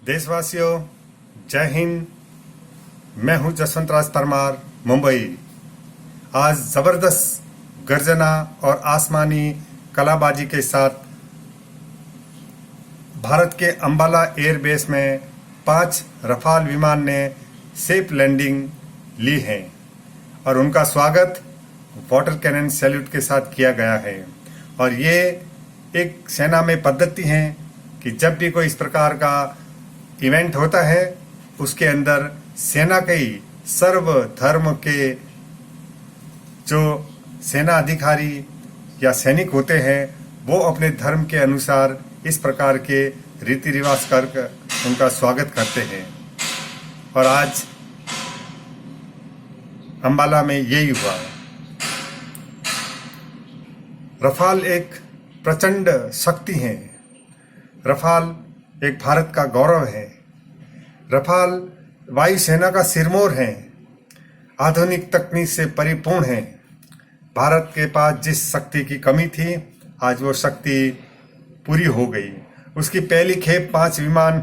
देशवासियों, जय हिंद। मैं हूं जसवंत राज परमार, मुंबई। आज जबरदस्त गर्जना और आसमानी कलाबाजी के साथ भारत के अंबाला एयरबेस में 5 रफाल विमान ने सेफ लैंडिंग ली है और उनका स्वागत वाटर कैनन सैल्यूट के साथ किया गया है। और ये एक सेना में पद्धति है कि जब भी कोई इस प्रकार का इवेंट होता है उसके अंदर सेना के ही सर्व धर्म के जो सेना अधिकारी या सैनिक होते हैं वो अपने धर्म के अनुसार इस प्रकार के रीति रिवाज कर उनका स्वागत करते हैं। और आज अंबाला में यही हुआ। रफाल एक प्रचंड शक्ति है। रफाल एक भारत का गौरव है। रफाल वायुसेना का सिरमौर है। आधुनिक तकनीक से परिपूर्ण है। भारत के पास जिस शक्ति की कमी थी आज वो शक्ति पूरी हो गई। उसकी पहली खेप 5 विमान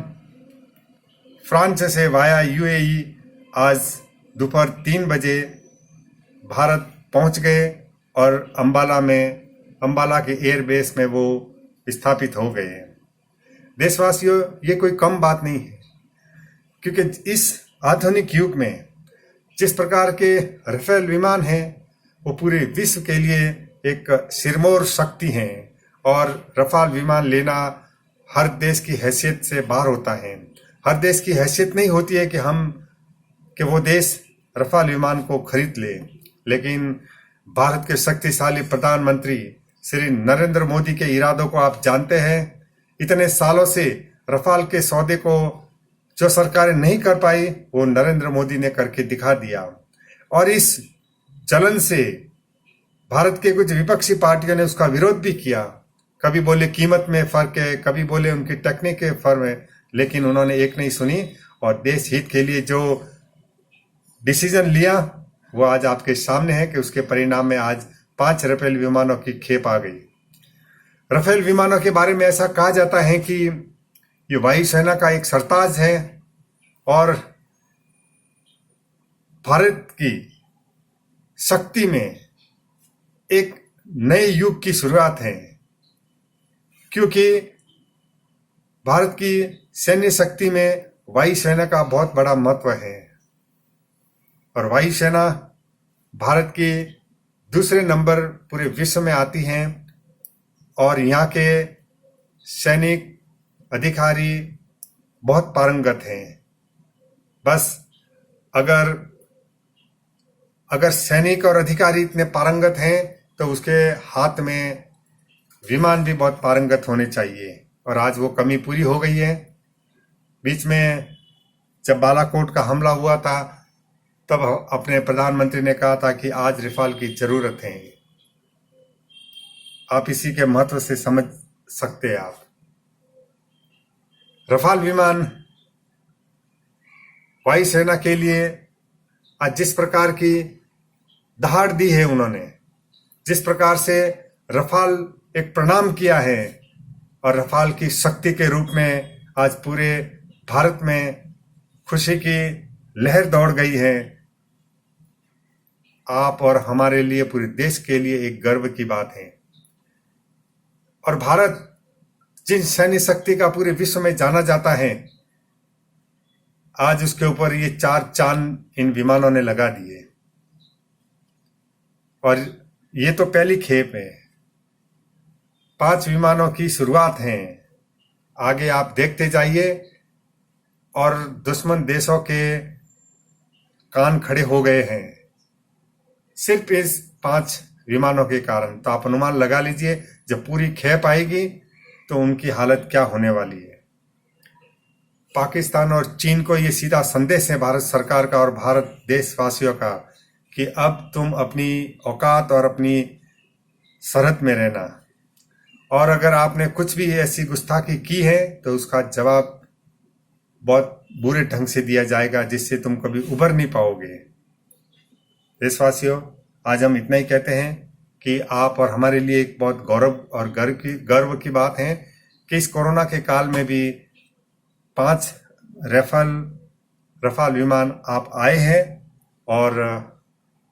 फ्रांस से वाया यूएई आज दोपहर 3 बजे भारत पहुंच गए और अंबाला के एयरबेस में वो स्थापित हो गए। देशवासियों, ये कोई कम बात नहीं है, क्योंकि इस आधुनिक युग में जिस प्रकार के राफेल विमान हैं वो पूरे विश्व के लिए एक सिरमौर शक्ति हैं। और रफाल विमान लेना हर देश की हैसियत से बाहर होता है। हर देश की हैसियत नहीं होती है कि वो देश रफाल विमान को खरीद ले, लेकिन भारत के शक्तिशाली प्रधानमंत्री श्री नरेंद्र मोदी के इरादों को आप जानते हैं। इतने सालों से रफाल के सौदे को जो सरकारें नहीं कर पाई वो नरेंद्र मोदी ने करके दिखा दिया। और इस चलन से भारत के कुछ विपक्षी पार्टियों ने उसका विरोध भी किया। कभी बोले कीमत में फर्क है, कभी बोले उनकी टेक्निक के फर्क है, लेकिन उन्होंने एक नहीं सुनी और देश हित के लिए जो डिसीजन लिया वो आज आपके सामने है कि उसके परिणाम में आज 5 राफेल विमानों की खेप आ गई। राफेल विमानों के बारे में ऐसा कहा जाता है कि ये वायुसेना का एक सरताज है और भारत की शक्ति में एक नए युग की शुरुआत है, क्योंकि भारत की सैन्य शक्ति में वायुसेना का बहुत बड़ा महत्व है। और वायुसेना भारत की दूसरे नंबर पूरे विश्व में आती हैं और यहाँ के सैनिक अधिकारी बहुत पारंगत हैं। बस अगर सैनिक और अधिकारी इतने पारंगत हैं तो उसके हाथ में विमान भी बहुत पारंगत होने चाहिए। और आज वो कमी पूरी हो गई है। बीच में जब बालाकोट का हमला हुआ था तब अपने प्रधानमंत्री ने कहा था कि आज रफाल की जरूरत है। आप इसी के महत्व से समझ सकते हैं। आप रफाल विमान वायुसेना के लिए आज जिस प्रकार की दहाड़ दी है उन्होंने, जिस प्रकार से रफाल एक प्रणाम किया है और रफाल की शक्ति के रूप में आज पूरे भारत में खुशी की लहर दौड़ गई है। आप और हमारे लिए, पूरे देश के लिए एक गर्व की बात है। और भारत जिन सैन्य शक्ति का पूरे विश्व में जाना जाता है, आज उसके ऊपर ये 4 चांद इन विमानों ने लगा दिए। और ये तो पहली खेप है। 5 विमानों की शुरुआत है। आगे आप देखते जाइए और दुश्मन देशों के कान खड़े हो गए हैं सिर्फ इस 5 विमानों के कारण। तो आप अनुमान लगा लीजिए जब पूरी खेप आएगी तो उनकी हालत क्या होने वाली है। पाकिस्तान और चीन को ये सीधा संदेश है भारत सरकार का और भारत देशवासियों का कि अब तुम अपनी औकात और अपनी सरहद में रहना, और अगर आपने कुछ भी ऐसी गुस्ताखी की है तो उसका जवाब बहुत बुरे ढंग से दिया जाएगा, जिससे तुम कभी उबर नहीं पाओगे। देशवासियों, आज हम इतना ही कहते हैं कि आप और हमारे लिए एक बहुत गौरव और गर्व की बात है कि इस कोरोना के काल में भी 5 रफाल विमान आप आए हैं और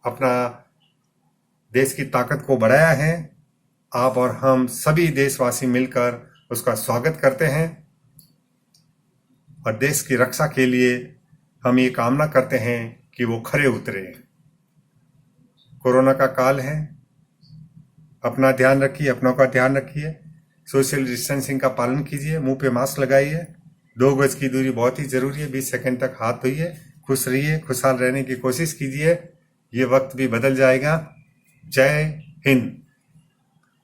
अपना देश की ताकत को बढ़ाया है। आप और हम सभी देशवासी मिलकर उसका स्वागत करते हैं और देश की रक्षा के लिए हम ये कामना करते हैं कि वो खरे उतरे। कोरोना का काल है, अपना ध्यान रखिए, अपनों का ध्यान रखिए, सोशल डिस्टेंसिंग का पालन कीजिए, मुंह पे मास्क लगाइए, 2 गज की दूरी बहुत ही जरूरी है, 20 सेकंड तक हाथ धोइए, खुश रहिए, खुशहाल रहने की कोशिश कीजिए। ये वक्त भी बदल जाएगा। जय हिंद।